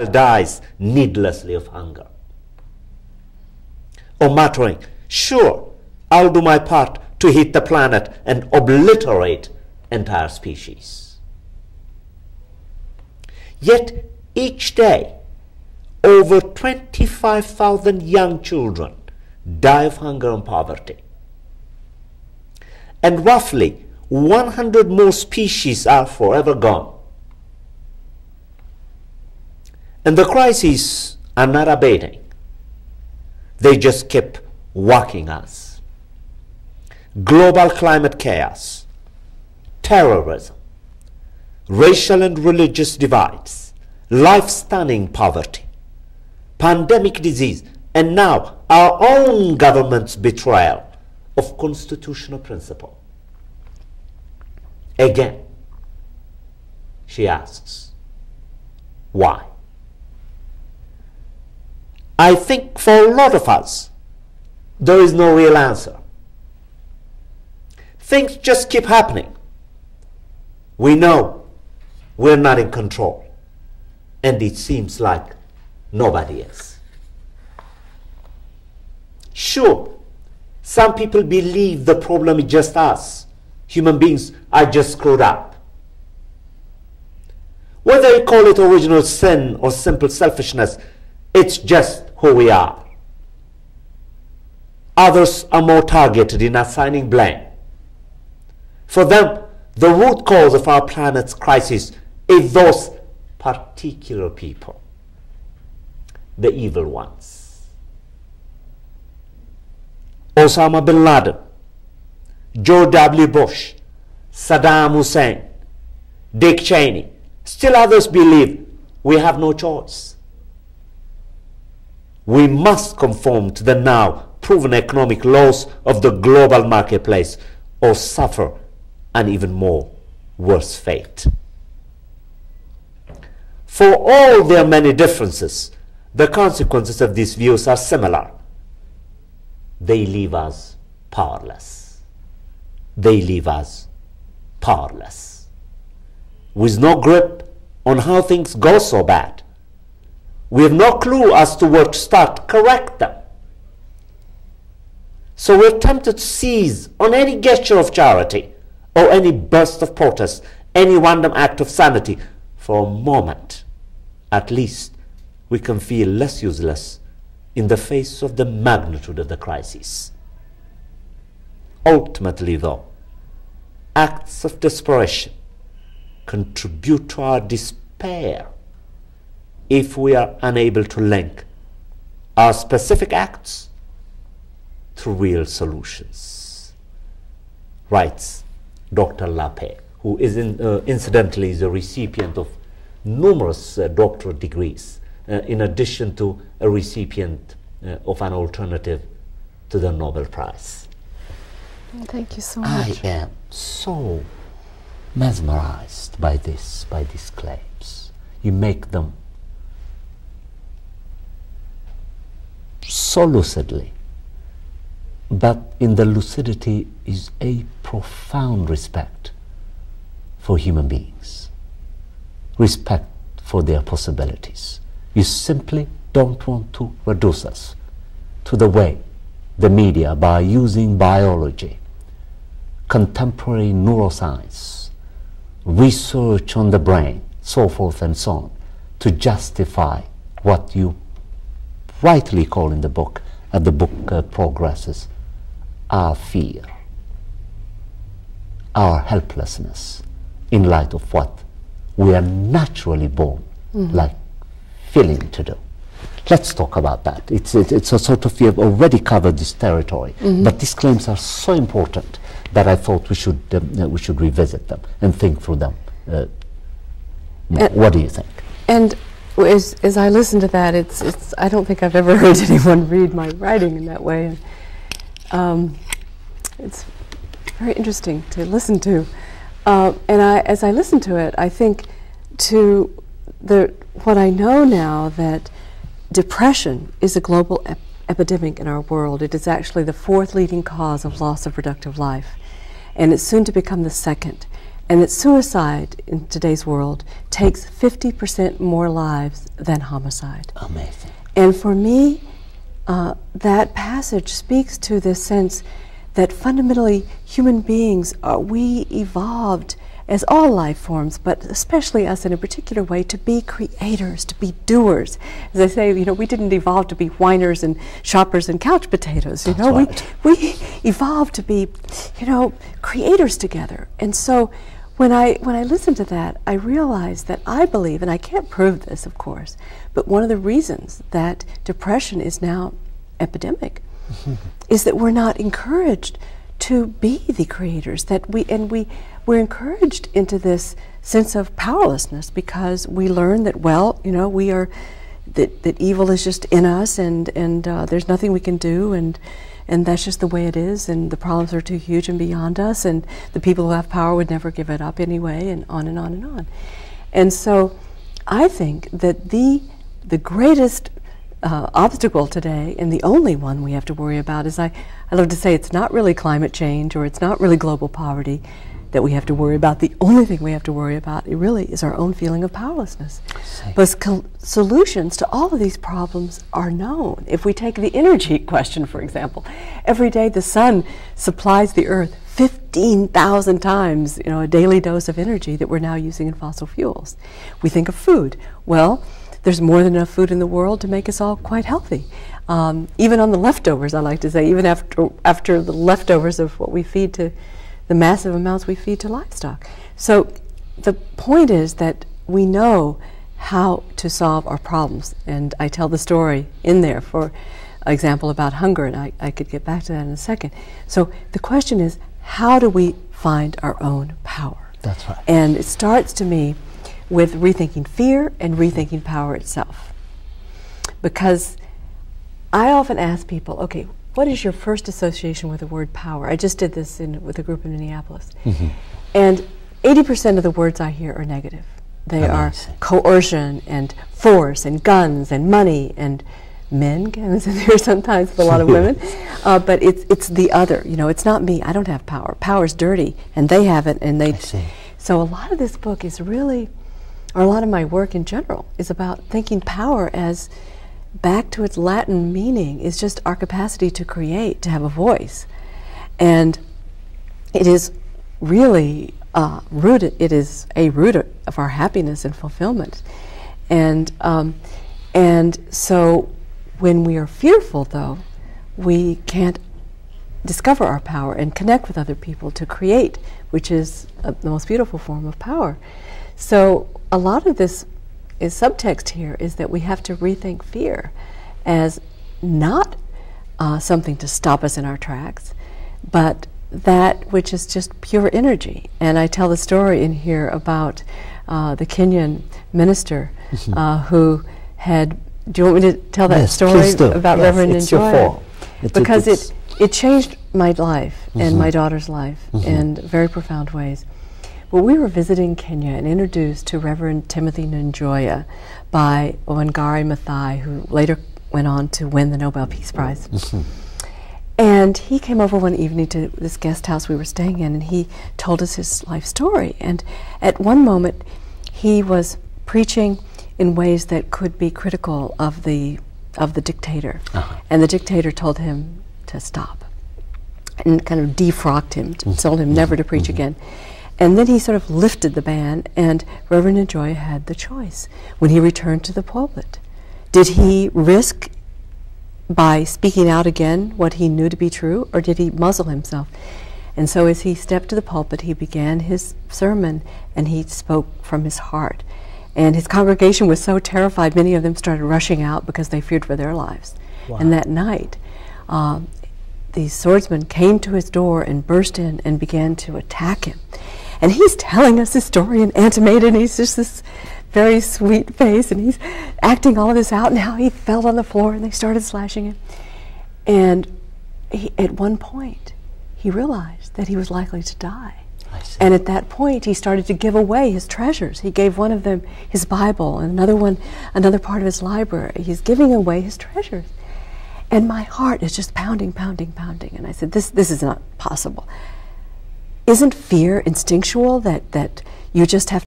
dies needlessly of hunger. Or muttering, sure, I'll do my part to heat the planet and obliterate entire species. Yet each day, over 25,000 young children die of hunger and poverty. And roughly 100 more species are forever gone. And the crises are not abating. They just keep walking us. Global climate chaos, terrorism, racial and religious divides, life-stunning poverty, pandemic disease, and now our own government's betrayal of constitutional principle. Again, she asks, why? I think for a lot of us, there is no real answer. Things just keep happening. We know we're not in control, and it seems like nobody is. Sure, some people believe the problem is just us. Human beings are just screwed up. Whether you call it original sin or simple selfishness, it's just who we are. Others are more targeted in assigning blame. For them, the root cause of our planet's crisis is those particular people, the evil ones. Osama bin Laden, George W. Bush, Saddam Hussein, Dick Cheney, still others believe we have no choice. We must conform to the now proven economic laws of the global marketplace or suffer an even more worse fate. For all their many differences, the consequences of these views are similar. They leave us powerless. They leave us powerless, with no grip on how things go so bad. We have no clue as to where to start to correct them. So we're tempted to seize on any gesture of charity or any burst of protest, any random act of sanity. For a moment, at least, we can feel less useless in the face of the magnitude of the crisis. Ultimately, though, acts of desperation contribute to our despair if we are unable to link our specific acts to real solutions, writes Dr. Lappe, who is incidentally is a recipient of numerous doctorate degrees, in addition to a recipient of an alternative to the Nobel Prize. Thank you so much. I am so mesmerized by these claims. You make them so lucidly, but in the lucidity is a profound respect for human beings, respect for their possibilities. You simply don't want to reduce us to the way the media, by using biology, contemporary neuroscience, research on the brain, so forth and so on, to justify what you rightly call in the book, as the book progresses, our fear, our helplessness in light of what we are naturally born like feeling to do. Let's talk about that. It's a sort of, we have already covered this territory, but these claims are so important that I thought we should revisit them and think through them. What do you think? And as I listen to that, it's I don't think I've ever heard anyone read my writing in that way. It's very interesting to listen to. And as I listen to it, I think to what I know now, that depression is a global epidemic in our world. It is actually the 4th leading cause of loss of productive life, and it's soon to become the 2nd. and that suicide in today's world takes 50% more lives than homicide. Amazing. And for me, that passage speaks to this sense that fundamentally human beings we evolved as all life forms, but especially us in a particular way, to be creators, to be doers. As I say, we didn't evolve to be whiners and shoppers and couch potatoes. That's right. we evolved to be, creators together. And so when I listen to that, I realize that I believe, and I can't prove this, of course, but one of the reasons that depression is now epidemic is that we're not encouraged to be the creators, that we're encouraged into this sense of powerlessness because we learn that, we are, that evil is just in us, and there's nothing we can do, and that's just the way it is, and the problems are too huge and beyond us, and the people who have power would never give it up anyway, and on and on and on. And so I think that the greatest obstacle today, and the only one we have to worry about, is I love to say it's not really climate change or it's not really global poverty that we have to worry about. The only thing we have to worry about, it really is our own feeling of powerlessness. But solutions to all of these problems are known. If we take the energy question, for example, every day the sun supplies the earth 15,000 times, a daily dose of energy that we're now using in fossil fuels. We think of food. Well, there's more than enough food in the world to make us all quite healthy. Even on the leftovers, I like to say, even after the leftovers of what we feed to, the massive amounts we feed to livestock. So the point is that we know how to solve our problems. And I tell the story in there, for example, about hunger, and I could get back to that in a second. So the question is, how do we find our own power? That's right. And it starts, to me, with rethinking fear and rethinking power itself. Because I often ask people, okay, what is your first association with the word power? I just did this with a group in Minneapolis. And 80% of the words I hear are negative. They are coercion and force and guns and money and men, guns in there sometimes with a lot of women. But it's the other. It's not me. I don't have power. Power's dirty, and they have it. And they. So a lot of this book is really, or a lot of my work in general, is about thinking power as back to its Latin meaning is just our capacity to create, to have a voice. And it is really it is a root of our happiness and fulfillment. And so when we are fearful, though, we can't discover our power and connect with other people to create, which is the most beautiful form of power. So a lot of this subtext here is that we have to rethink fear as not something to stop us in our tracks, but that which is just pure energy. And I tell the story in here about the Kenyan minister who had. Do you want me to tell that story about Reverend Njoya? Because it changed my life and my daughter's life in very profound ways. Well, we were visiting Kenya and introduced to Reverend Timothy Njoya by Wangari Maathai, who later went on to win the Nobel Peace Prize. And he came over one evening to this guest house we were staying in, and he told us his life story. And at one moment, he was preaching in ways that could be critical of the dictator. And the dictator told him to stop and kind of defrocked him, told him never to preach again. And then he sort of lifted the ban, and Reverend Njoya had the choice when he returned to the pulpit. Did he risk, by speaking out again, what he knew to be true, or did he muzzle himself? And so as he stepped to the pulpit, he began his sermon, and he spoke from his heart. And his congregation was so terrified, many of them started rushing out because they feared for their lives. Wow. And that night, these swordsmen came to his door and burst in and began to attack him. And he's telling us his story in animated, and he's just this very sweet face, and he's acting all of this out, and how he fell on the floor and they started slashing him. And at one point, he realized that he was likely to die. And at that point, he started to give away his treasures. He gave one of them his Bible, and another part of his library. He's giving away his treasures. And my heart is just pounding, pounding, pounding. And I said, this is not possible. isn't fear instinctual, that you just have